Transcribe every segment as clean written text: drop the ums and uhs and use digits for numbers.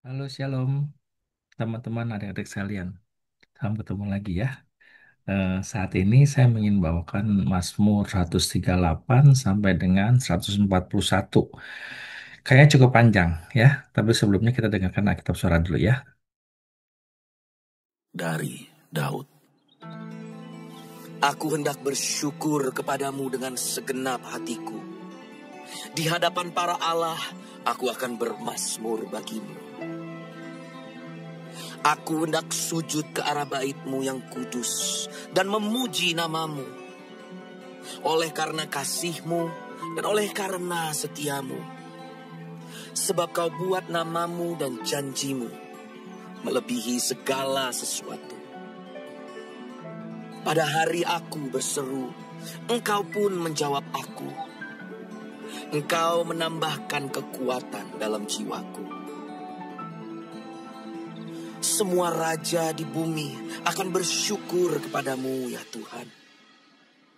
Halo, Shalom, teman-teman adik-adik sekalian. Salam ketemu lagi ya. Saat ini saya ingin bawakan Mazmur 138 sampai dengan 141. Kayaknya cukup panjang ya, tapi sebelumnya kita dengarkan Alkitab Suara dulu ya. Dari Daud. Aku hendak bersyukur kepadamu dengan segenap hatiku. Di hadapan para Allah, aku akan bermazmur bagimu. Aku hendak sujud ke arah bait-Mu yang kudus dan memuji namamu. Oleh karena kasih-Mu dan oleh karena setia-Mu. Sebab kau buat namamu dan janji-Mu melebihi segala sesuatu. Pada hari aku berseru, Engkau pun menjawab aku. Engkau menambahkan kekuatan dalam jiwaku. Semua raja di bumi akan bersyukur kepadamu ya Tuhan.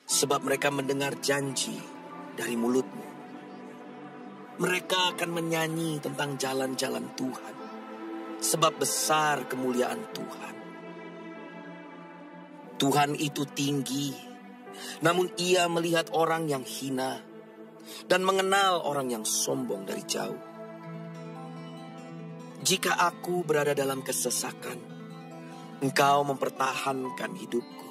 Sebab mereka mendengar janji dari mulut-Mu. Mereka akan menyanyi tentang jalan-jalan Tuhan. Sebab besar kemuliaan Tuhan. Tuhan itu tinggi, namun Ia melihat orang yang hina dan mengenal orang yang sombong dari jauh. Jika aku berada dalam kesesakan, Engkau mempertahankan hidupku.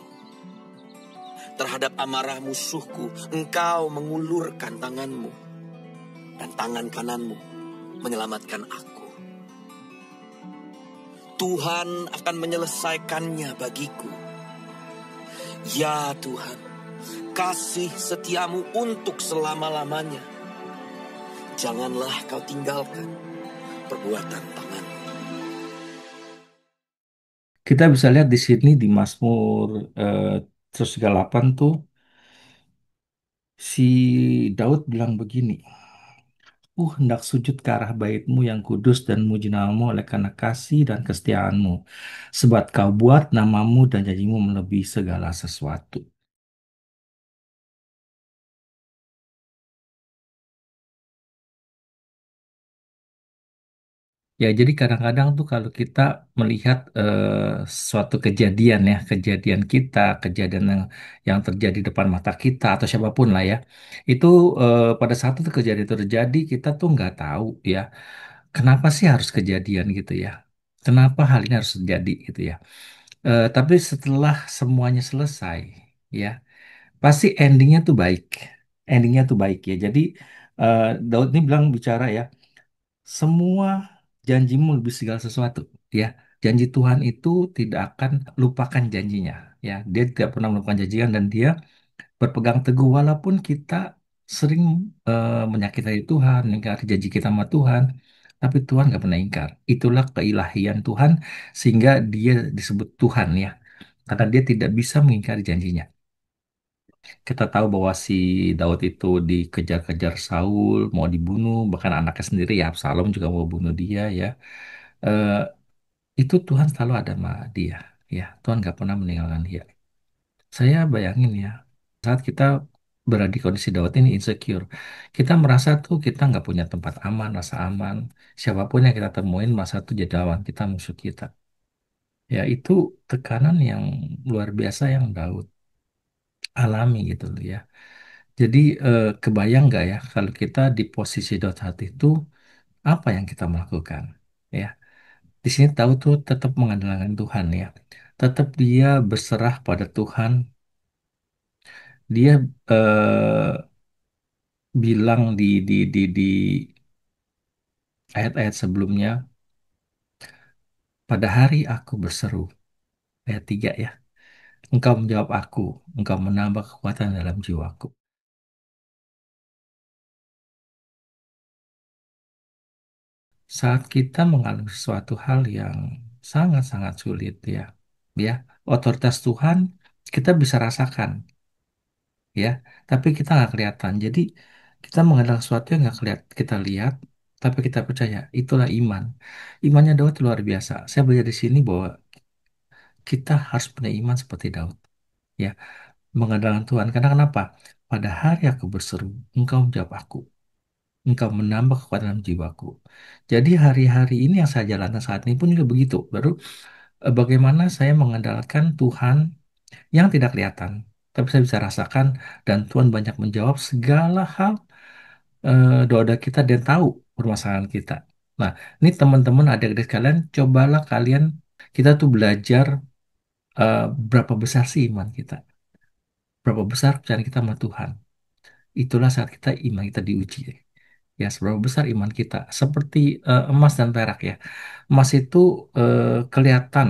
Terhadap amarah musuhku, Engkau mengulurkan tangan-Mu, dan tangan kanan-Mu menyelamatkan aku. Tuhan akan menyelesaikannya bagiku. Ya Tuhan, kasih setiamu untuk selama-lamanya. Janganlah kau tinggalkan perbuatan tangan. Kita bisa lihat di sini di Mazmur 138 tuh si Daud bilang begini. Hendak sujud ke arah bait-Mu yang kudus dan muji namamu oleh karena kasih dan kesetiaan-Mu. Sebab kau buat namamu dan janjimu melebihi segala sesuatu. Ya, jadi kadang-kadang tuh kalau kita melihat suatu kejadian ya, kejadian kita, kejadian yang terjadi depan mata kita atau siapapun lah ya, itu pada saat itu kejadian itu terjadi kita tuh nggak tahu ya, kenapa sih harus kejadian gitu ya, kenapa hal ini harus terjadi gitu ya. Tapi setelah semuanya selesai, ya pasti endingnya tuh baik ya. Jadi Daud ini bilang bicara ya. Semua janjimu lebih segala sesuatu, ya. Janji Tuhan itu tidak akan lupakan janjinya, ya. Dia tidak pernah melupakan janjinya dan dia berpegang teguh walaupun kita sering menyakiti Tuhan, mengingkari janji kita sama Tuhan, tapi Tuhan nggak pernah ingkar. Itulah keilahian Tuhan sehingga dia disebut Tuhan, ya. Karena dia tidak bisa mengingkari janjinya. Kita tahu bahwa si Daud itu dikejar-kejar Saul, mau dibunuh, bahkan anaknya sendiri ya Absalom juga mau bunuh dia ya. Eh, itu Tuhan selalu ada sama dia, ya. Tuhan nggak pernah meninggalkan dia. Saya bayangin ya, saat kita berada di kondisi Daud ini insecure, kita merasa tuh kita nggak punya tempat aman, rasa aman. Siapapun yang kita temuin, masa tuh jadi lawan kita, musuh kita. Ya itu tekanan yang luar biasa yang Daud alami gitu loh ya. Jadi kebayang nggak ya kalau kita di posisi Daud saat itu apa yang kita melakukan? Ya, di sini tahu tuh tetap mengandalkan Tuhan ya, tetap dia berserah pada Tuhan. Dia bilang di ayat-ayat sebelumnya, pada hari aku berseru, ayat 3 ya, Engkau menjawab aku, Engkau menambah kekuatan dalam jiwaku. Saat kita mengalami sesuatu hal yang sangat-sangat sulit ya, otoritas Tuhan kita bisa rasakan ya, tapi kita nggak kelihatan. Jadi kita mengandalkan sesuatu yang nggak kita lihat, tapi kita percaya itulah iman. Imannya Daud luar biasa. Saya belajar di sini bahwa kita harus punya iman seperti Daud ya, mengandalkan Tuhan. Karena kenapa? Pada hari aku berseru, Engkau menjawab aku. Engkau menambah kekuatan dalam jiwaku. Jadi hari-hari ini yang saya jalankan saat ini pun juga begitu. Baru bagaimana saya mengandalkan Tuhan yang tidak kelihatan, tapi saya bisa rasakan dan Tuhan banyak menjawab segala hal doa-doa kita dan tahu permasalahan kita. Nah, ini teman-teman adik-adik kalian, cobalah kalian kita tuh belajar eh, berapa besar sih iman kita, berapa besar kepercayaan kita sama Tuhan. Itulah saat kita iman kita diuji. Ya, seberapa besar iman kita. Seperti emas dan perak ya. Emas itu kelihatan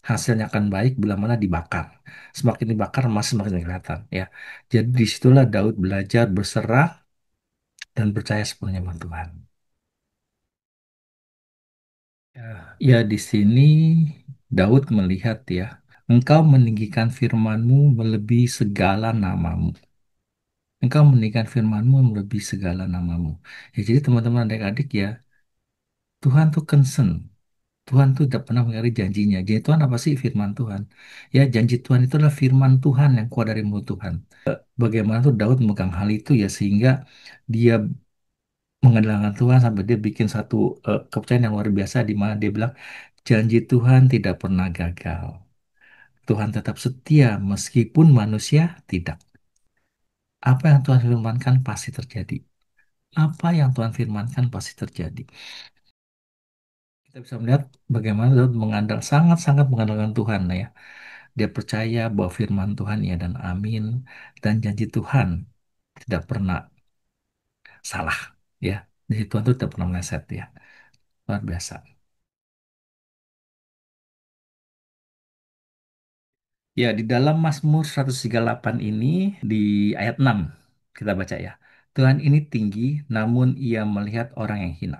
hasilnya akan baik bila mana dibakar. Semakin dibakar emas semakin kelihatan ya. Jadi disitulah Daud belajar berserah dan percaya sepenuhnya sama Tuhan. Ya, ya di sini Daud melihat ya, engkau meninggikan firman-Mu melebihi segala namamu. Engkau meninggikan firman-Mu melebihi segala namamu. Ya, jadi teman-teman adik-adik ya, Tuhan tuh concern. Tuhan tuh tidak pernah mengingkari janjinya. Janji Tuhan apa sih? Firman Tuhan. Ya, janji Tuhan itu adalah firman Tuhan yang keluar dari mulut Tuhan. Bagaimana tuh Daud memegang hal itu ya sehingga dia mengandalkan Tuhan sampai dia bikin satu kepercayaan yang luar biasa di mana dia bilang janji Tuhan tidak pernah gagal. Tuhan tetap setia meskipun manusia tidak. Apa yang Tuhan firmankan pasti terjadi. Apa yang Tuhan firmankan pasti terjadi. Kita bisa melihat bagaimana Daud sangat-sangat mengandalkan Tuhan ya. Dia percaya bahwa firman Tuhan ya dan amin dan janji Tuhan tidak pernah salah ya. Jadi Tuhan itu tidak pernah meleset ya. Luar biasa. Ya, di dalam Mazmur 138 ini di ayat 6 kita baca ya. Tuhan ini tinggi namun ia melihat orang yang hina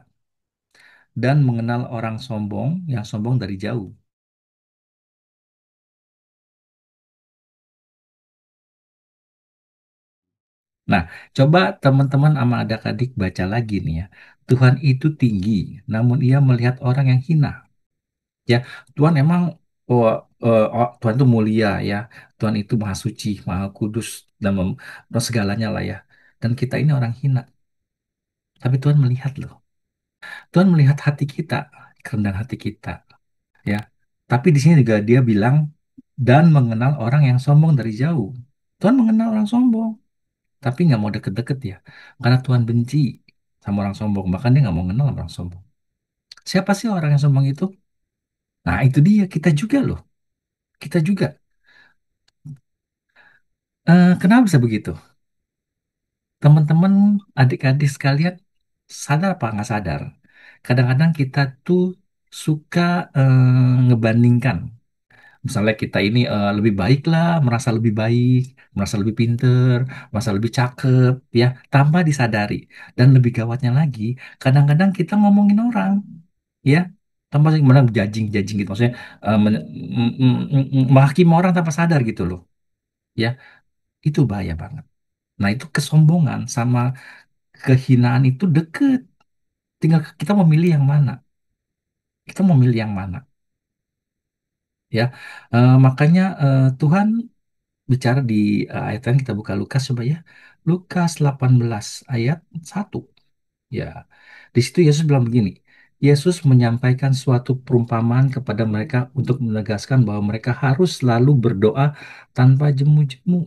dan mengenal orang sombong yang sombong dari jauh. Nah, coba teman-teman sama adik-adik baca lagi nih ya. Tuhan itu tinggi namun ia melihat orang yang hina. Ya, Tuhan emang oh, Tuhan itu mulia ya. Tuhan itu maha suci, maha kudus dan segalanya lah ya. Dan kita ini orang hina, tapi Tuhan melihat loh. Tuhan melihat hati kita, kerendahan hati kita, ya. Tapi di sini juga dia bilang dan mengenal orang yang sombong dari jauh. Tuhan mengenal orang sombong, tapi nggak mau deket-deket ya, karena Tuhan benci sama orang sombong. Bahkan dia nggak mau kenal sama orang sombong. Siapa sih orang yang sombong itu? Nah, itu dia kita juga loh. Kita juga. Kenapa bisa begitu? Teman-teman, adik-adik sekalian, sadar apa nggak sadar? Kadang-kadang kita tuh suka ngebandingkan. Misalnya kita ini lebih baik lah, merasa lebih baik, merasa lebih pinter, merasa lebih cakep, ya, tanpa disadari. Dan lebih gawatnya lagi, kadang-kadang kita ngomongin orang, ya, tanpa gimana judging gitu, maksudnya menghakimi orang tanpa sadar gitu loh, ya, itu bahaya banget. Nah, itu kesombongan sama kehinaan itu deket. Tinggal kita memilih yang mana. Kita memilih yang mana, ya. Makanya Tuhan bicara di ayat yang kita buka Lukas coba ya. Lukas 18 ayat 1. Ya. Di situ Yesus bilang begini. Yesus menyampaikan suatu perumpamaan kepada mereka untuk menegaskan bahwa mereka harus selalu berdoa tanpa jemu-jemu.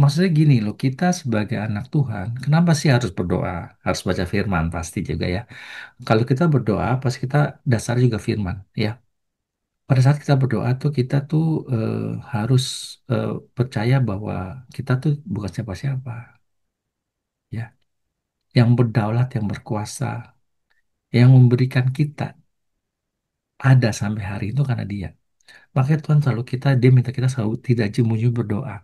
Maksudnya gini loh, kita sebagai anak Tuhan, kenapa sih harus berdoa? Harus baca firman pasti juga ya. Kalau kita berdoa, pasti kita dasarnya juga firman, ya. Pada saat kita berdoa tuh kita tuh harus percaya bahwa kita tuh bukan siapa-siapa, ya. Yang berdaulat, yang berkuasa, yang memberikan kita ada sampai hari itu karena Dia. Makanya Tuhan selalu Dia minta kita selalu tidak jemu-jemu berdoa.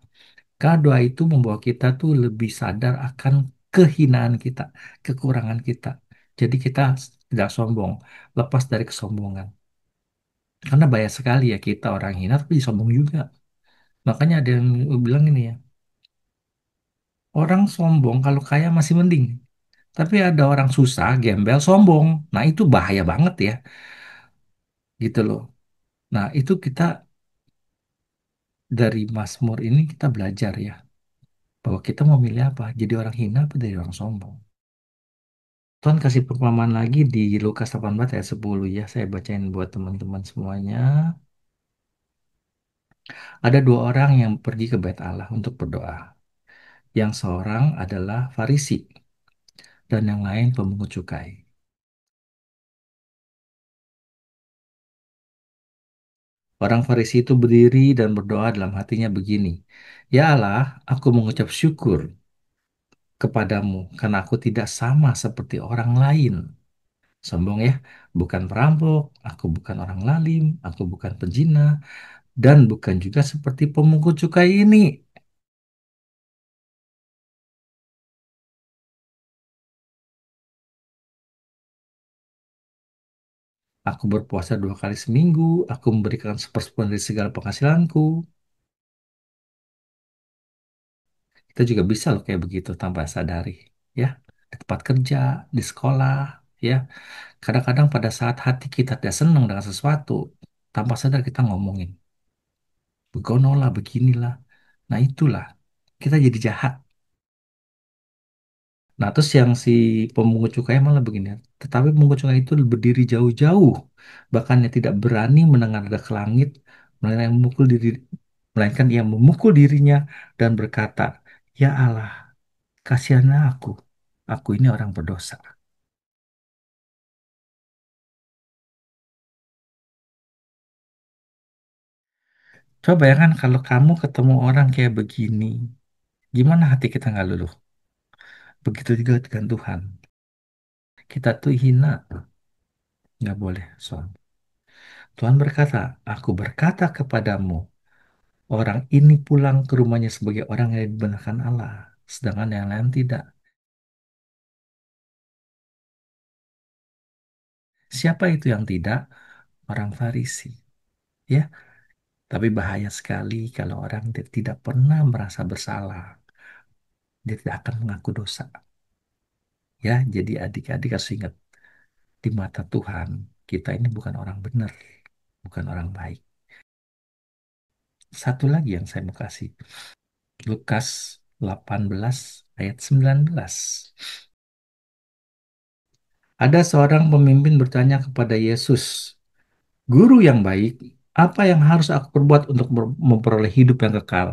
Karena doa itu membawa kita tuh lebih sadar akan kehinaan kita, kekurangan kita. Jadi kita tidak sombong, lepas dari kesombongan. Karena banyak sekali ya kita orang hina tapi sombong juga. Makanya ada yang bilang ini ya, orang sombong kalau kaya masih mending. Tapi ada orang susah, gembel, sombong. Nah itu bahaya banget ya, gitu loh. Nah itu kita dari Mazmur ini kita belajar ya, bahwa kita mau milih apa, jadi orang hina apa dari orang sombong. Tuhan kasih perumpamaan lagi di Lukas 18 ayat 10 ya, saya bacain buat teman-teman semuanya. Ada dua orang yang pergi ke bait Allah untuk berdoa. Yang seorang adalah Farisi dan yang lain pemungut cukai. Orang Farisi itu berdiri dan berdoa dalam hatinya begini, Ya Allah, aku mengucap syukur kepadamu karena aku tidak sama seperti orang lain. Sombong ya, bukan perampok, aku bukan orang lalim, aku bukan penzina, dan bukan juga seperti pemungut cukai ini. Aku berpuasa 2 kali seminggu, aku memberikan sepersepuluh dari segala penghasilanku. Kita juga bisa loh kayak begitu tanpa sadari, ya. Di tempat kerja, di sekolah, ya. Kadang-kadang pada saat hati kita tidak senang dengan sesuatu, tanpa sadar kita ngomongin, begonolah, beginilah. Nah itulah, kita jadi jahat. Nah terus yang si pemungut cukai malah begini, tetapi pemungut cukai itu berdiri jauh-jauh, bahkan dia tidak berani menengadah ke langit, melainkan yang memukul diri, melainkan ia memukul dirinya dan berkata, Ya Allah, kasihanlah aku ini orang berdosa. Coba bayangkan kalau kamu ketemu orang kayak begini, gimana hati kita nggak luluh? Begitu juga dengan Tuhan. Kita tuh hina, nggak boleh sombong. Tuhan berkata, Aku berkata kepadamu, orang ini pulang ke rumahnya sebagai orang yang dibenarkan Allah, sedangkan yang lain tidak. Siapa itu yang tidak? Orang Farisi, ya. Tapi bahaya sekali kalau orang tidak pernah merasa bersalah, dia tidak akan mengaku dosa. Ya, jadi adik-adik harus ingat di mata Tuhan kita ini bukan orang benar, bukan orang baik. Satu lagi yang saya mau kasih. Lukas 18 ayat 19. Ada seorang pemimpin bertanya kepada Yesus, Guru yang baik, apa yang harus aku perbuat untuk memperoleh hidup yang kekal?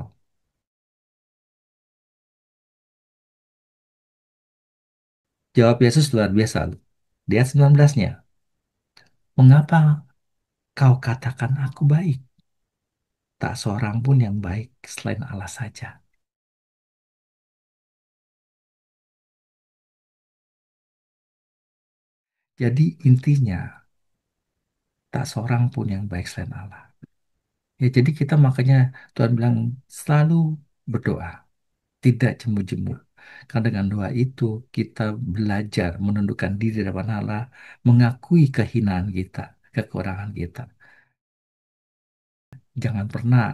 Jawab Yesus luar biasa. Di ayat 19-nya, Mengapa kau katakan aku baik? Tak seorang pun yang baik selain Allah saja. Jadi intinya, tak seorang pun yang baik selain Allah. Ya, jadi kita makanya Tuhan bilang selalu berdoa, tidak jemu-jemu. Karena dengan doa itu kita belajar menundukkan diri di depan Allah, mengakui kehinaan kita, kekurangan kita. Jangan pernah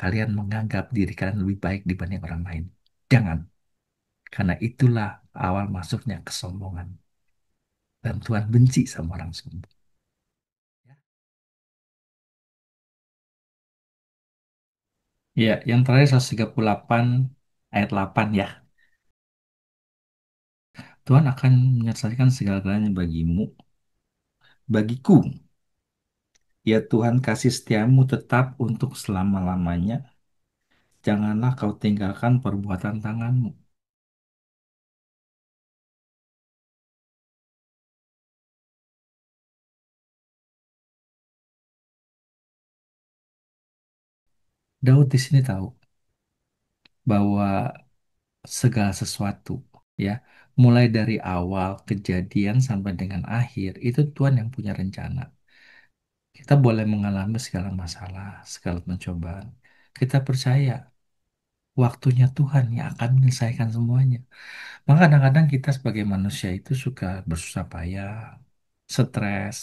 kalian menganggap diri kalian lebih baik dibanding orang lain. Jangan, karena itulah awal masuknya kesombongan. Dan Tuhan benci sama orang sombong. Ya, yang terakhir 138 ayat 8 ya. Tuhan akan menyelesaikan segala-galanya bagimu, bagiku. Ya Tuhan, kasih setiamu tetap untuk selama-lamanya. Janganlah kau tinggalkan perbuatan tanganmu. Daud di sini tahu bahwa segala sesuatu, ya, mulai dari awal kejadian sampai dengan akhir, itu Tuhan yang punya rencana. Kita boleh mengalami segala masalah, segala pencobaan. Kita percaya waktunya Tuhan yang akan menyelesaikan semuanya. Maka kadang-kadang kita sebagai manusia itu suka bersusah payah, stres,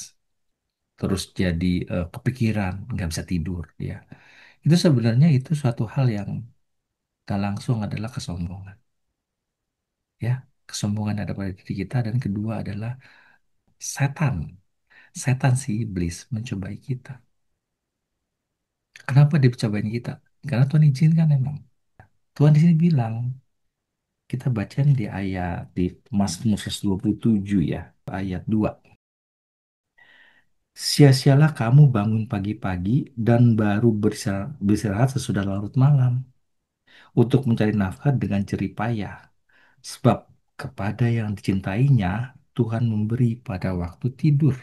terus jadi kepikiran, nggak bisa tidur, ya. Itu sebenarnya itu suatu hal yang tak langsung adalah kesombongan, ya. Kesombongan ada pada diri kita, dan kedua adalah setan. Setan si iblis mencobai kita. Kenapa dia mencobain kita? Karena Tuhan izinkan emang. Tuhan di sini bilang, kita baca nih di ayat di Mazmur 127 ya, ayat 2. Sia-sialah kamu bangun pagi-pagi dan baru beristirahat sesudah larut malam untuk mencari nafkah dengan jerih payah. Sebab kepada yang dicintainya, Tuhan memberi pada waktu tidur.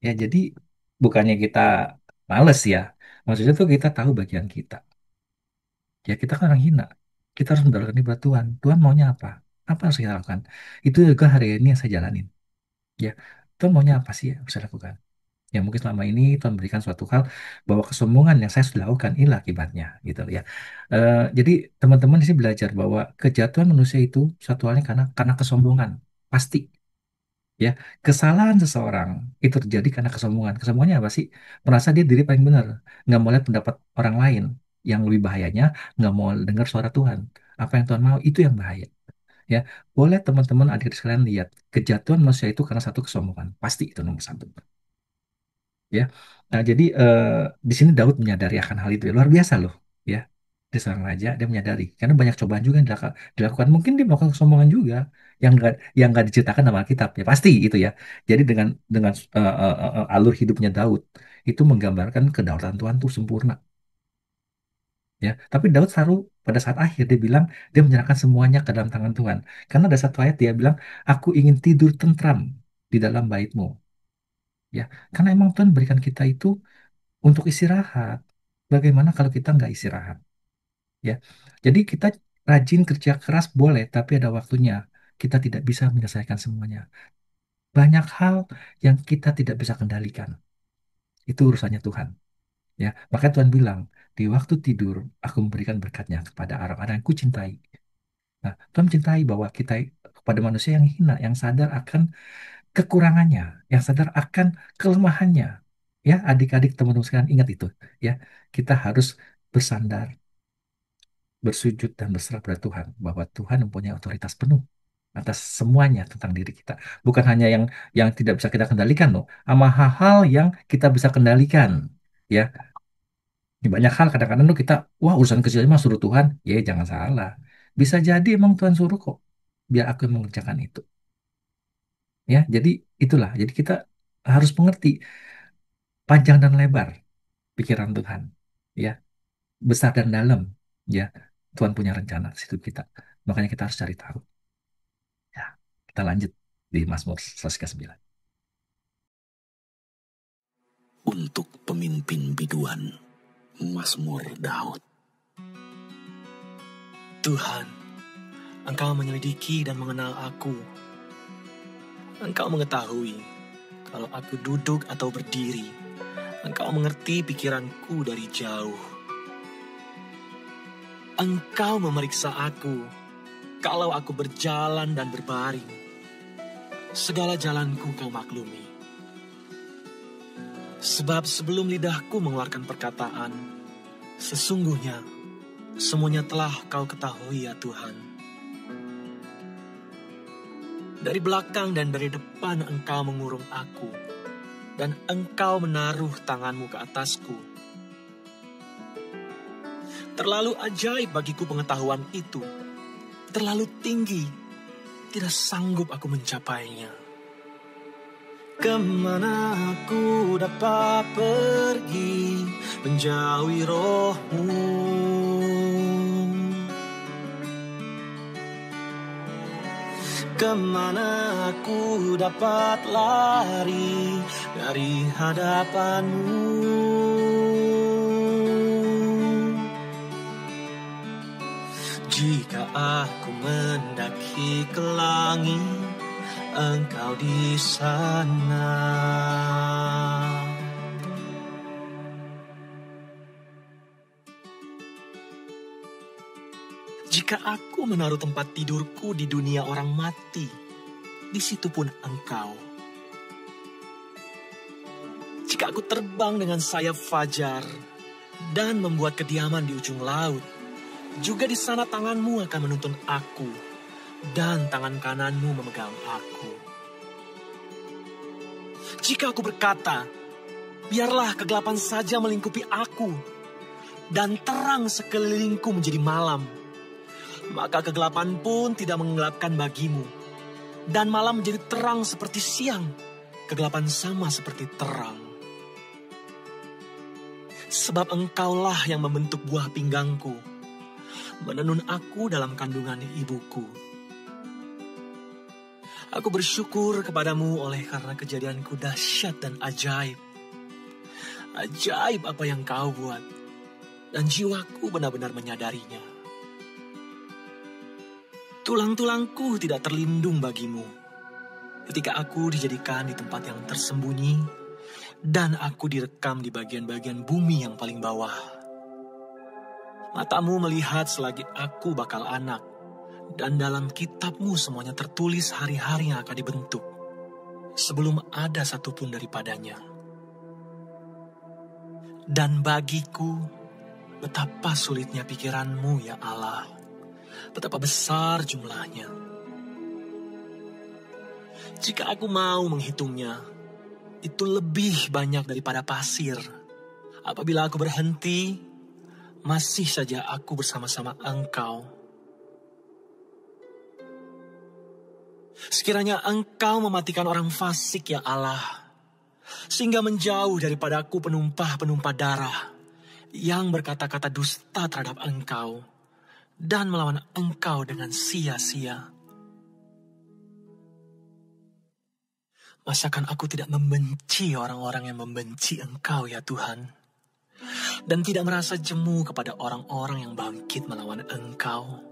Ya, jadi bukannya kita males ya. Maksudnya tuh kita tahu bagian kita. Ya, kita kan orang hina. Kita harus mendapatkan ibadah Tuhan. Tuhan maunya apa? Apa yang harus kita lakukan? Itu juga hari ini yang saya jalanin. Ya, Tuhan maunya apa sih yang harus saya lakukan? Ya, mungkin selama ini Tuhan berikan suatu hal bahwa kesombongan yang saya sudah lakukan inilah akibatnya, gitu ya. Jadi teman-teman di sini belajar bahwa kejatuhan manusia itu satu halnya karena kesombongan. Pasti. Ya, kesalahan seseorang itu terjadi karena kesombongan. Kesombongannya apa sih? Merasa dia diri paling benar, nggak mau lihat pendapat orang lain. Yang lebih bahayanya, nggak mau dengar suara Tuhan. Apa yang Tuhan mau itu yang bahaya. Ya, boleh teman-teman adik sekalian lihat kejatuhan manusia itu karena satu kesombongan. Pasti itu nomor satu. Ya, nah jadi di sini Daud menyadari akan hal itu. Ya. Luar biasa loh. Ya, dia seorang raja, dia menyadari karena banyak cobaan juga yang dilakukan. Mungkin dia melakukan kesombongan juga yang nggak diceritakan dalam Alkitab. Ya pasti itu ya. Jadi dengan alur hidupnya Daud itu menggambarkan kedaulatan Tuhan tuh sempurna. Ya, tapi Daud selalu pada saat akhir dia bilang dia menyerahkan semuanya ke dalam tangan Tuhan. Karena ada satu ayat dia bilang, aku ingin tidur tentram di dalam baitmu. Ya, karena emang Tuhan berikan kita itu untuk istirahat. Bagaimana kalau kita nggak istirahat? Ya, jadi kita rajin kerja keras boleh, tapi ada waktunya. Kita tidak bisa menyelesaikan semuanya. Banyak hal yang kita tidak bisa kendalikan. Itu urusannya Tuhan. Ya, maka Tuhan bilang, di waktu tidur aku memberikan berkatnya kepada orang-orang yang kucintai. Nah, Tuhan mencintai bahwa kita kepada manusia yang hina, yang sadar akan kekurangannya, yang sadar akan kelemahannya. Ya, adik-adik teman-teman sekalian ingat itu. Ya, kita harus bersandar, bersujud dan berserah pada Tuhan bahwa Tuhan mempunyai otoritas penuh atas semuanya tentang diri kita. Bukan hanya yang tidak bisa kita kendalikan loh, sama hal-hal yang kita bisa kendalikan. Ya, di banyak hal kadang-kadang tuh kita, wah urusan kecil mah suruh Tuhan. Ya, jangan salah. Bisa jadi emang Tuhan suruh kok. Biar aku yang mengerjakan itu. Ya, jadi itulah. Jadi kita harus mengerti panjang dan lebar pikiran Tuhan. Ya, besar dan dalam. Ya, Tuhan punya rencana di situ kita. Makanya kita harus cari tahu. Ya, kita lanjut di Mazmur 109. Untuk pemimpin biduan, Mazmur Daud. Tuhan, Engkau menyelidiki dan mengenal aku. Engkau mengetahui kalau aku duduk atau berdiri. Engkau mengerti pikiranku dari jauh. Engkau memeriksa aku kalau aku berjalan dan berbaring. Segala jalanku Kau maklumi. Sebab sebelum lidahku mengeluarkan perkataan, sesungguhnya semuanya telah Kau ketahui ya Tuhan. Dari belakang dan dari depan Engkau mengurung aku, dan Engkau menaruh tangan-Mu ke atasku. Terlalu ajaib bagiku pengetahuan itu, terlalu tinggi, tidak sanggup aku mencapainya. Kemana aku dapat pergi menjauhi Roh-Mu? Kemana aku dapat lari dari hadapan-Mu? Jika aku mendaki ke langit, Engkau di sana. Jika aku menaruh tempat tidurku di dunia orang mati, di situ pun Engkau. Jika aku terbang dengan sayap fajar dan membuat kediaman di ujung laut, juga di sana tanganmu akan menuntun aku dan tangan kananmu memegang aku. Jika aku berkata, biarlah kegelapan saja melingkupi aku dan terang sekelilingku menjadi malam, maka kegelapan pun tidak menggelapkan bagimu, dan malam menjadi terang seperti siang, kegelapan sama seperti terang. Sebab Engkaulah yang membentuk buah pinggangku, menenun aku dalam kandungan ibuku. Aku bersyukur kepadamu oleh karena kejadianku dahsyat dan ajaib. Ajaib apa yang kau buat, dan jiwaku benar-benar menyadarinya. Tulang-tulangku tidak terlindung bagimu, ketika aku dijadikan di tempat yang tersembunyi, dan aku direkam di bagian-bagian bumi yang paling bawah. Matamu melihat selagi aku bakal anak, dan dalam kitabmu semuanya tertulis hari-hari yang akan dibentuk, sebelum ada satupun daripadanya. Dan bagiku, betapa sulitnya pikiranmu ya Allah, betapa besar jumlahnya. Jika aku mau menghitungnya, itu lebih banyak daripada pasir. Apabila aku berhenti, masih saja aku bersama-sama Engkau. Sekiranya Engkau mematikan orang fasik ya Allah, sehingga menjauh daripadaku penumpah-penumpah darah yang berkata-kata dusta terhadap Engkau dan melawan Engkau dengan sia-sia. Masakan aku tidak membenci orang-orang yang membenci Engkau ya Tuhan, dan tidak merasa jemu kepada orang-orang yang bangkit melawan Engkau.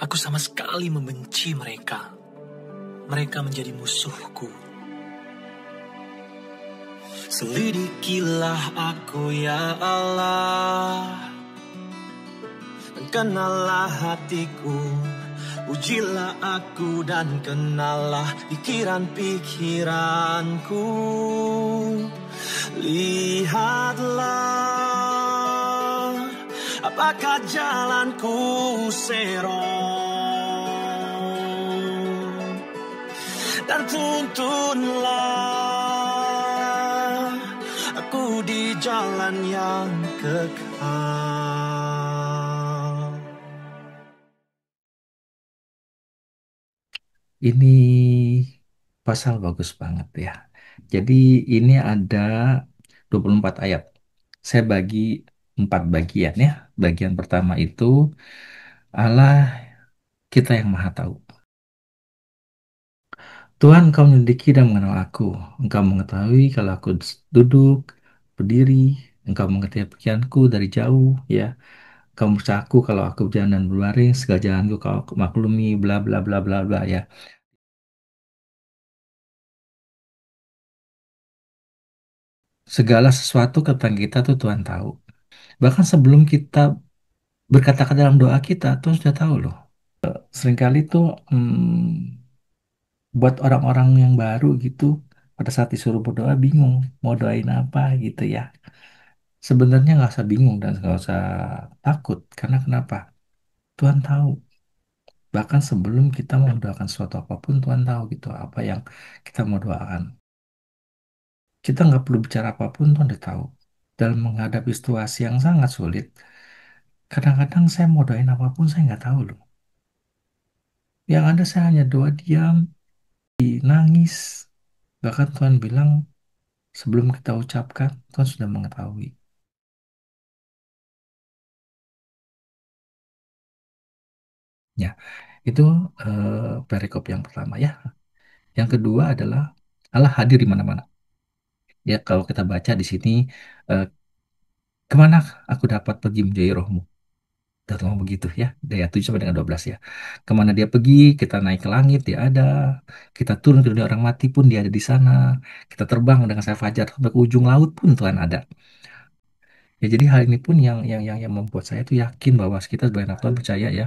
Aku sama sekali membenci mereka. Mereka menjadi musuhku. Selidikilah aku ya Allah, dan kenallah hatiku. Ujilah aku dan kenallah pikiran-pikiranku. Lihatlah apakah jalanku serong, dan tuntunlah aku di jalan yang kekal. Ini pasal bagus banget ya. Jadi ini ada 24 ayat. Saya bagi 4 bagian ya. Bagian pertama itu Allah kita yang maha tahu. Tuhan, Engkau menyelidiki dan mengenal aku. Engkau mengetahui kalau aku duduk, berdiri. Engkau mengetahui pikiranku dari jauh, ya. Engkau meriksa aku kalau aku berjalan dan berbaring, segala jalanku kau maklumi, bla bla bla bla bla, ya. Segala sesuatu tentang kita tuh Tuhan tahu. Bahkan sebelum kita berkata-kata dalam doa kita, Tuhan sudah tahu loh. Seringkali tuh buat orang-orang yang baru gitu, pada saat disuruh berdoa bingung mau doain apa gitu ya. Sebenarnya nggak usah bingung dan nggak usah takut, karena kenapa? Tuhan tahu. Bahkan sebelum kita mau doakan sesuatu apapun, Tuhan tahu gitu apa yang kita mau doakan. Kita nggak perlu bicara apapun, Tuhan udah tahu. Dalam menghadapi situasi yang sangat sulit, kadang-kadang saya mau doain apapun, saya nggak tahu loh. Yang ada saya hanya doa diam, nangis. Bahkan Tuhan bilang, sebelum kita ucapkan, Tuhan sudah mengetahui. Ya, itu perikop yang pertama ya. Yang kedua adalah Allah hadir di mana-mana. Ya, kalau kita baca di sini, eh, kemana aku dapat pergi menjadi rohmu? Dan ngomong begitu ya, dari ayat 7 sampai dengan 12 ya. Kemana dia pergi, kita naik ke langit, dia ada. Kita turun ke dunia orang mati pun dia ada di sana. Kita terbang dengan sayap fajar sampai ke ujung laut pun Tuhan ada. Ya jadi hal ini pun yang membuat saya tuh yakin bahwa kita sebagai anak Tuhan percaya ya,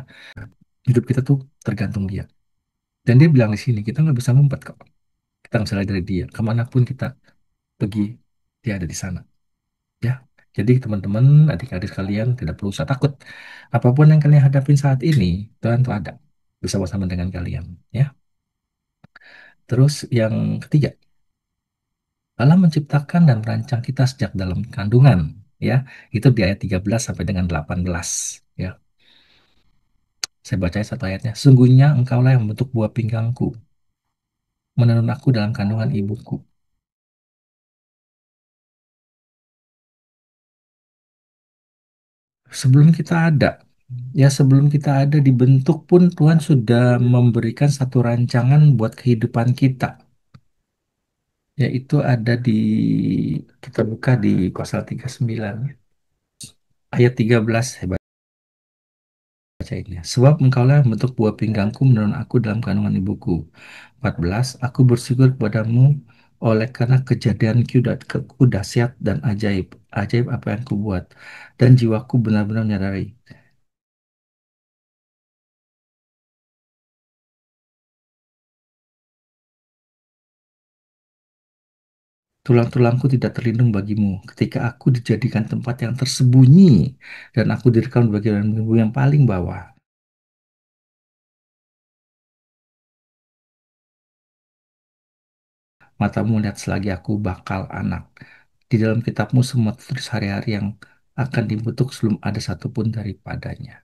hidup kita tuh tergantung Dia. Dan Dia bilang di sini kita nggak bisa ngumpet kok. Kita nggak bisa lari dari Dia. Kemanapun kita pergi, Dia ada di sana. Ya. Jadi teman-teman, adik-adik kalian tidak perlu usah takut. Apapun yang kalian hadapin saat ini, Tuhan tuh ada bersama-sama dengan kalian. Ya. Terus yang ketiga, Allah menciptakan dan merancang kita sejak dalam kandungan. Ya, itu di ayat 13 sampai dengan 18. Ya, saya baca satu ayatnya. Sungguhnya engkaulah yang membentuk buah pinggangku, menenun aku dalam kandungan ibuku. Sebelum kita ada, ya sebelum kita ada dibentuk pun Tuhan sudah memberikan satu rancangan buat kehidupan kita. Yaitu ada di, kita buka di pasal 39, ayat 13, saya baca ini. Sebab engkaulah yang membentuk buah pinggangku menurun aku dalam kandungan ibuku. 14. Aku bersyukur kepadamu oleh karena kejadianku dahsyat dan ajaib. Ajaib apa yang kubuat. Dan jiwaku benar-benar menyadari. Tulang-tulangku tidak terlindung bagimu ketika aku dijadikan tempat yang tersembunyi dan aku direkam di bagian minggu yang paling bawah. Matamu lihat selagi aku bakal anak. Di dalam kitabmu semua tertulis hari-hari yang akan dibentuk sebelum ada satupun daripadanya.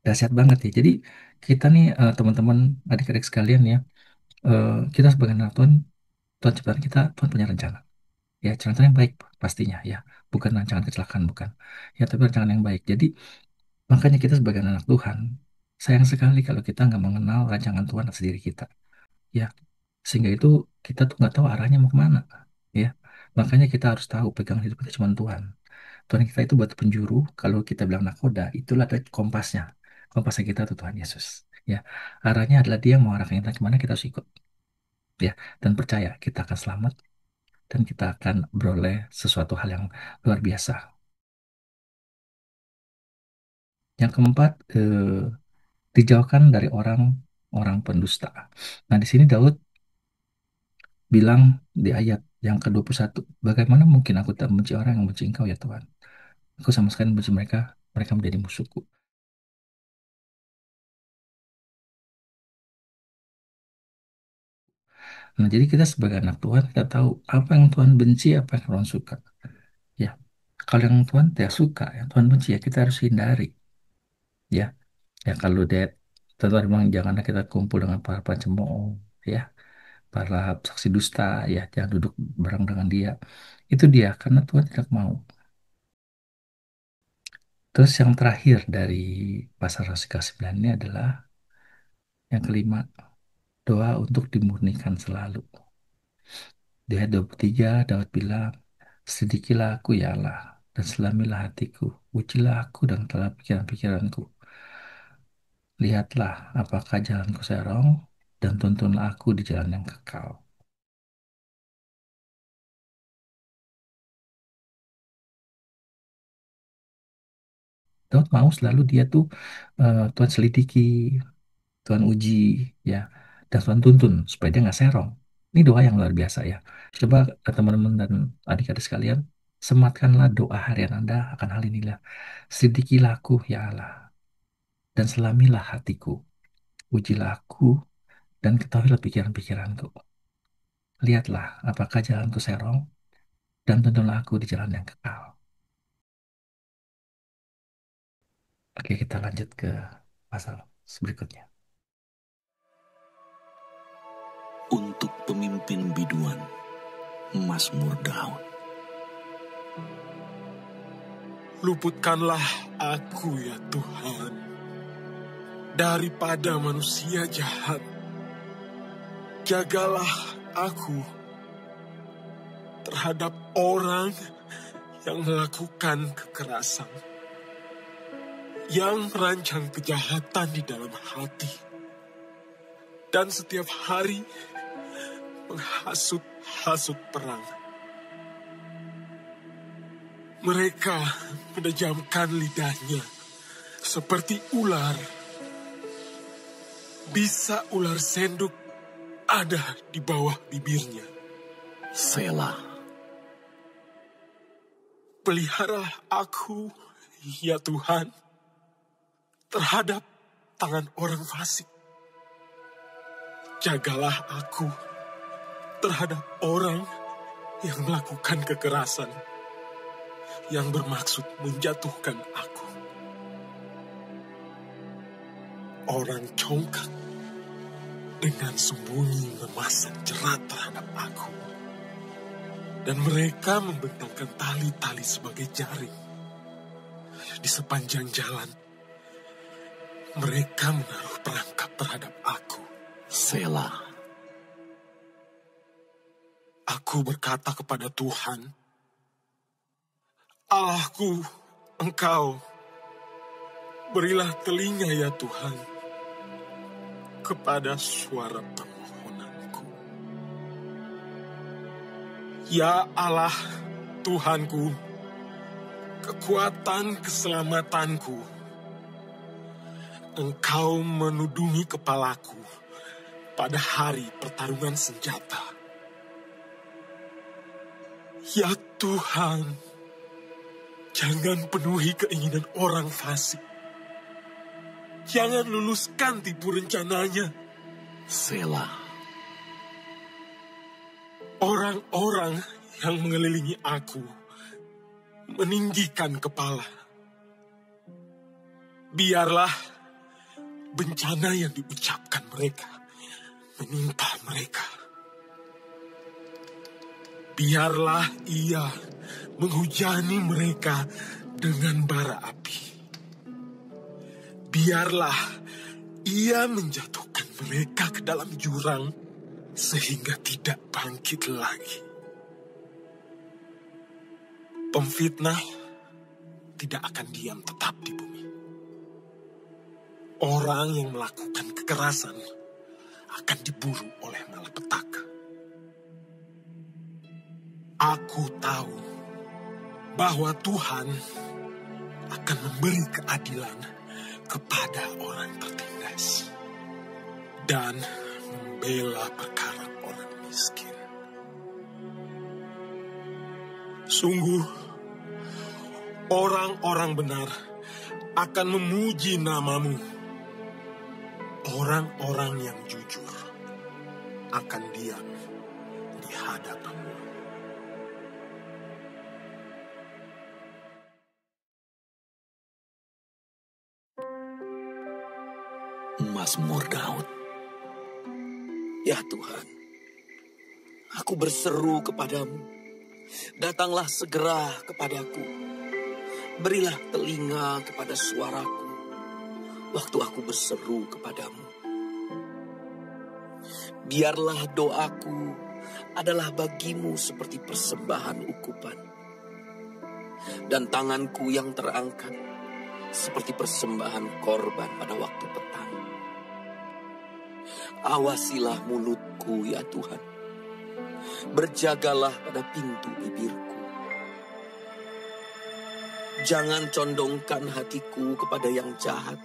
Dahsyat banget ya. Jadi kita nih teman-teman adik-adik sekalian ya, kita sebagai anak Tuhan, Tuhan ciptaan kita, Tuhan punya rencana. Ya, rencana yang baik pastinya ya. Bukan rancangan kecelakaan, bukan. Ya, tapi rancangan yang baik. Jadi makanya kita sebagai anak Tuhan, sayang sekali kalau kita nggak mengenal rancangan Tuhan atas diri kita. Ya, sehingga itu kita tuh nggak tahu arahnya mau kemana. Ya, makanya kita harus tahu pegang hidup kita cuma Tuhan. Tuhan kita itu batu penjuru. Kalau kita bilang nakoda, itulah ada kompasnya. Kompasnya kita tuh Tuhan Yesus. Ya, arahnya adalah Dia mau arahkan kita kemana kita harus ikut. Ya, dan percaya kita akan selamat dan kita akan beroleh sesuatu hal yang luar biasa. Yang keempat, dijauhkan dari orang pendusta. Nah, di sini Daud bilang di ayat yang ke-21, bagaimana mungkin aku tak benci orang yang benci engkau ya Tuhan? Aku sama sekali benci mereka, mereka menjadi musuhku. Nah, jadi kita sebagai anak Tuhan, kita tahu apa yang Tuhan benci, apa yang Tuhan suka. Ya, kalau yang Tuhan tidak suka, yang Tuhan benci, ya kita harus hindari. Ya, ya kalau dia, Tuhan memang janganlah kita kumpul dengan para pencemooh, ya, para saksi dusta, ya, jangan duduk bareng dengan dia. Itu dia, karena Tuhan tidak mau. Terus yang terakhir dari pasal ke-9 ini adalah yang kelima, doa untuk dimurnikan selalu. Di ayat 23, Daud bilang, sedikilah aku ya Allah, dan selamilah hatiku. Ujilah aku dan telah pikiran-pikiranku. Lihatlah apakah jalanku serong, dan tuntunlah aku di jalan yang kekal. Daud mau selalu dia tuh Tuhan selidiki, Tuhan uji, ya, dan Tuhan tuntun supaya dia nggak serong. Ini doa yang luar biasa ya. Coba teman-teman dan adik-adik sekalian, sematkanlah doa harian Anda akan hal inilah. Sedikilah aku ya Allah, dan selamilah hatiku. Ujilah aku dan ketahuilah pikiran-pikiranku. Lihatlah apakah jalanku serong dan tuntunlah aku di jalan yang kekal. Oke, kita lanjut ke pasal berikutnya. Untuk pemimpin biduan, Mazmur Daud. Luputkanlah aku ya Tuhan daripada manusia jahat. Jagalah aku terhadap orang yang melakukan kekerasan, yang merancang kejahatan di dalam hati, dan setiap hari menghasut-hasut perang. Mereka menejamkan lidahnya seperti ular. Bisa ular senduk ada di bawah bibirnya. Selah. Peliharalah aku, ya Tuhan, terhadap tangan orang fasik. Jagalah aku terhadap orang yang melakukan kekerasan, yang bermaksud menjatuhkan aku. Orang congkak dengan sembunyi memasang jerat terhadap aku. Dan mereka membentangkan tali-tali sebagai jaring. Di sepanjang jalan, mereka menaruh perangkap terhadap aku. Selah. Aku berkata kepada Tuhan, Allahku, Engkau, berilah telinga ya Tuhan, kepada suara permohonanku. Ya Allah, Tuhanku, kekuatan keselamatanku, Engkau menudungi kepalaku pada hari pertarungan senjata. Ya Tuhan, jangan penuhi keinginan orang fasik. Jangan luluskan tipu rencananya. Selah. Orang-orang yang mengelilingi aku meninggikan kepala. Biarlah bencana yang diucapkan mereka menimpa mereka. Biarlah ia menghujani mereka dengan bara api. Biarlah ia menjatuhkan mereka ke dalam jurang sehingga tidak bangkit lagi. Pemfitnah tidak akan diam tetap di bumi. Orang yang melakukan kekerasan akan diburu oleh malapetaka. Aku tahu bahwa Tuhan akan memberi keadilan kepada orang tertindas dan membela perkara orang miskin. Sungguh, orang-orang benar akan memuji namamu. Orang-orang yang jujur akan diam di hadapanmu. Mazmur Daud. Ya Tuhan, aku berseru kepadamu. Datanglah segera kepadaku. Berilah telinga kepada suaraku waktu aku berseru kepadamu. Biarlah doaku adalah bagimu seperti persembahan ukupan, dan tanganku yang terangkat seperti persembahan korban pada waktu petang. Awasilah mulutku ya Tuhan. Berjagalah pada pintu bibirku. Jangan condongkan hatiku kepada yang jahat,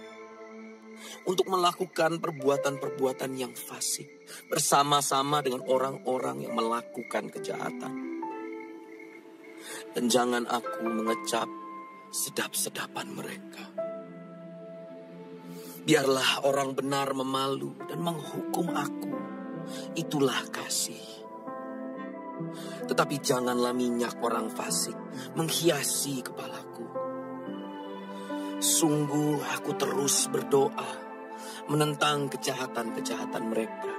untuk melakukan perbuatan-perbuatan yang fasik bersama-sama dengan orang-orang yang melakukan kejahatan. Dan jangan aku mengecap sedap-sedapan mereka. Biarlah orang benar memalu dan menghukum aku. Itulah kasih. Tetapi janganlah minyak orang fasik menghiasi kepalaku. Sungguh aku terus berdoa menentang kejahatan-kejahatan mereka.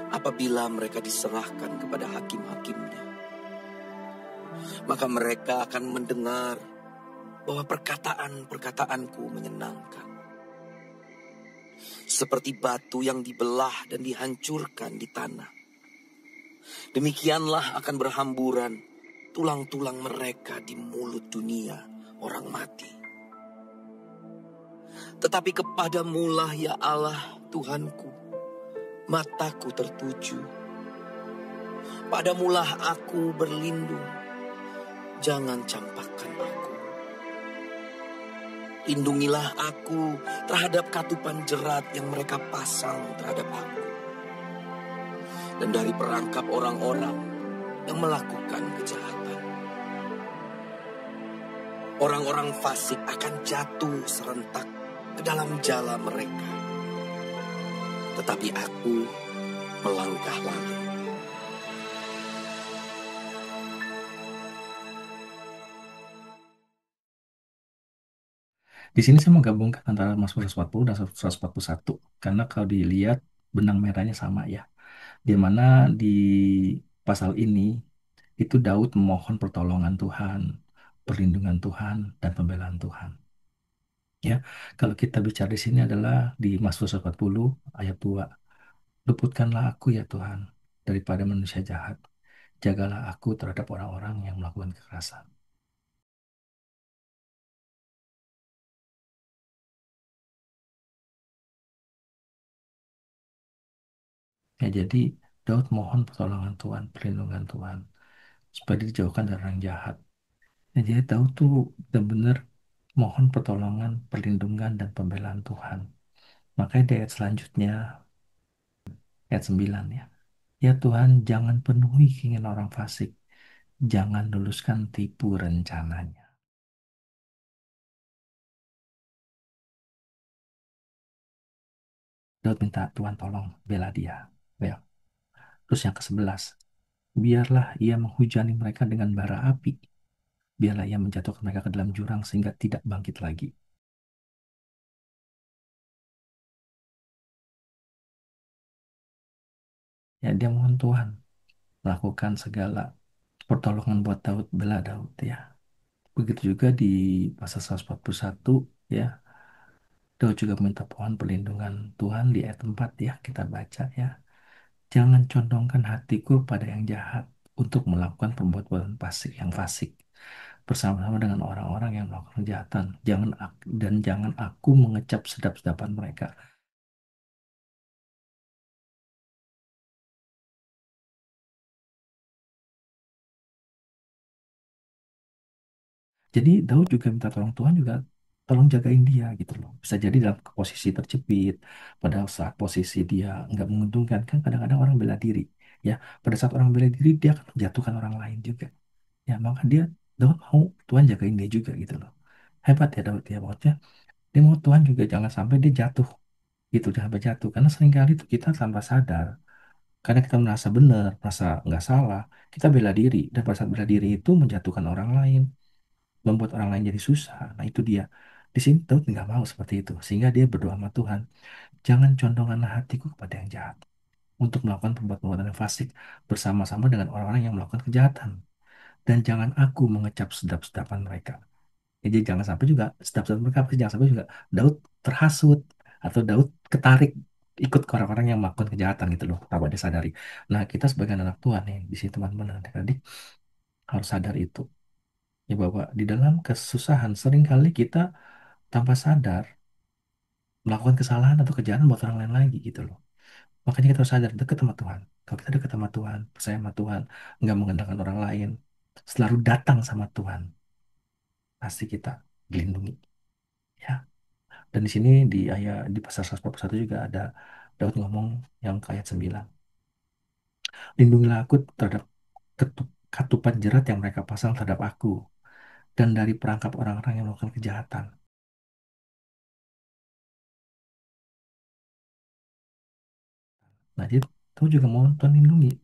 Apabila mereka diserahkan kepada hakim-hakimnya, maka mereka akan mendengar bahwa perkataan-perkataanku menyenangkan. Seperti batu yang dibelah dan dihancurkan di tanah, demikianlah akan berhamburan tulang-tulang mereka di mulut dunia orang mati. Tetapi kepadamulah ya Allah Tuhanku, mataku tertuju. Padamulah aku berlindung, jangan campakkan aku. Lindungilah aku terhadap katupan jerat yang mereka pasang terhadap aku. Dan dari perangkap orang-orang yang melakukan kejahatan. Orang-orang fasik akan jatuh serentak ke dalam jala mereka. Tetapi aku melangkah lagi. Di sini saya menggabungkan antara Mazmur 140 dan 141 karena kalau dilihat benang merahnya sama ya. Di mana di pasal ini itu Daud memohon pertolongan Tuhan, perlindungan Tuhan dan pembelaan Tuhan. Ya, kalau kita bicara di sini adalah di Mazmur 140 ayat 2. Luputkanlah aku ya Tuhan daripada manusia jahat. Jagalah aku terhadap orang-orang yang melakukan kekerasan. Ya, jadi Daud mohon pertolongan Tuhan, perlindungan Tuhan, supaya dijauhkan dari orang jahat. Ya, jadi Daud tuh benar-benar mohon pertolongan, perlindungan, dan pembelaan Tuhan. Makanya di ayat selanjutnya, ayat 9 ya. Ya Tuhan, jangan penuhi keinginan orang fasik. Jangan luluskan tipu rencananya. Daud minta Tuhan tolong bela dia. Ya. Terus yang ke-11, biarlah ia menghujani mereka dengan bara api. Biarlah ia menjatuhkan mereka ke dalam jurang sehingga tidak bangkit lagi. Ya, dia mohon Tuhan melakukan segala pertolongan buat Daud, bela Daud ya. Begitu juga di pasal 141 ya. Daud juga minta pohon perlindungan Tuhan di ayat 4 ya, kita baca ya. Jangan condongkan hatiku pada yang jahat untuk melakukan perbuatan fasik yang fasik bersama-sama dengan orang-orang yang melakukan kejahatan. Jangan aku mengecap sedap-sedapan mereka. Jadi Daud juga minta tolong Tuhan juga tolong jagain dia gitu loh. Bisa jadi dalam posisi terjepit, pada saat posisi dia nggak menguntungkan kan kadang-kadang orang bela diri. Ya, pada saat orang bela diri dia akan menjatuhkan orang lain juga. Ya, maka Daud mau Tuhan jagain dia juga gitu loh. Hebat ya Daud ya, maksudnya dia mau Tuhan juga jangan sampai dia jatuh gitu, jangan sampai jatuh. Karena seringkali itu kita tanpa sadar, karena kita merasa benar, merasa nggak salah, kita bela diri dan pada saat bela diri itu menjatuhkan orang lain, membuat orang lain jadi susah. Nah itu dia. Di sini Daud nggak mau seperti itu. Sehingga dia berdoa sama Tuhan, jangan condongkanlah hatiku kepada yang jahat untuk melakukan perbuatan-perbuatan yang fasik bersama-sama dengan orang-orang yang melakukan kejahatan. Dan jangan aku mengecap sedap-sedapan mereka. Jadi jangan sampai juga sedap-sedapan mereka, jangan sampai juga Daud terhasut atau Daud ketarik ikut ke orang-orang yang melakukan kejahatan gitu loh, tanpa disadari. Nah, kita sebagai anak Tuhan nih, di sini teman-teman adik-adik harus sadar itu. Ya bahwa di dalam kesusahan seringkali kita tanpa sadar melakukan kesalahan atau kejahatan buat orang lain lagi gitu loh. Makanya kita harus sadar dekat sama Tuhan. Kalau kita dekat sama Tuhan, percaya sama Tuhan, nggak mengandalkan orang lain, selalu datang sama Tuhan, pasti kita dilindungi. Ya. Dan di sini di pasal 141 juga ada Daud ngomong yang ke ayat 9. Lindungilah aku terhadap katupan jerat yang mereka pasang terhadap aku dan dari perangkap orang-orang yang melakukan kejahatan. Nah, dia tahu juga mau Tuhan lindungi.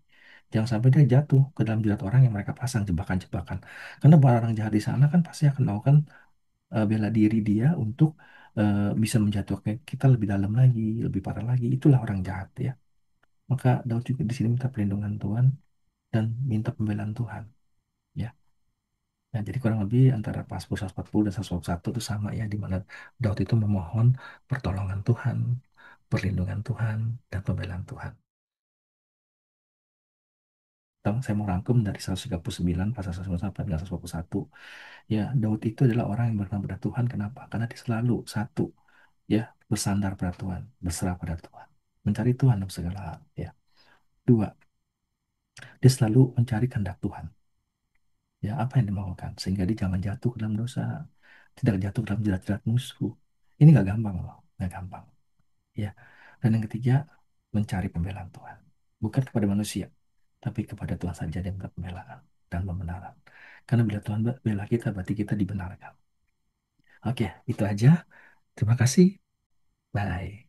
Jangan sampai dia jatuh ke dalam jerat orang yang mereka pasang jebakan-jebakan. Karena orang jahat di sana kan pasti akan melakukan bela diri dia untuk bisa menjatuhkan kita lebih dalam lagi, lebih parah lagi. Itulah orang jahat ya. Maka Daud juga di sini minta perlindungan Tuhan dan minta pembelaan Tuhan. Ya. Nah, jadi kurang lebih antara Mazmur 140 dan 141 itu sama ya, di mana Daud itu memohon pertolongan Tuhan, perlindungan Tuhan, dan pembelaan Tuhan. Saya mau rangkum dari 139 pasal 1 sampai dengan 141. Ya, Daud itu adalah orang yang berkenan pada Tuhan. Kenapa? Karena dia selalu satu, ya, bersandar pada Tuhan, berserah pada Tuhan. mencari Tuhan dalam segala hal. Ya. Dua, dia selalu mencari kehendak Tuhan. Ya, apa yang dimaukan sehingga dia jangan jatuh ke dalam dosa, tidak jatuh ke dalam jerat-jerat musuh. Ini nggak gampang loh, nggak gampang. Ya. Dan yang ketiga, mencari pembelaan Tuhan, bukan kepada manusia, tapi kepada Tuhan saja dia minta pembelaan dan pembenaran. Karena bila Tuhan bela kita, berarti kita dibenarkan. Oke, itu aja. Terima kasih. Bye.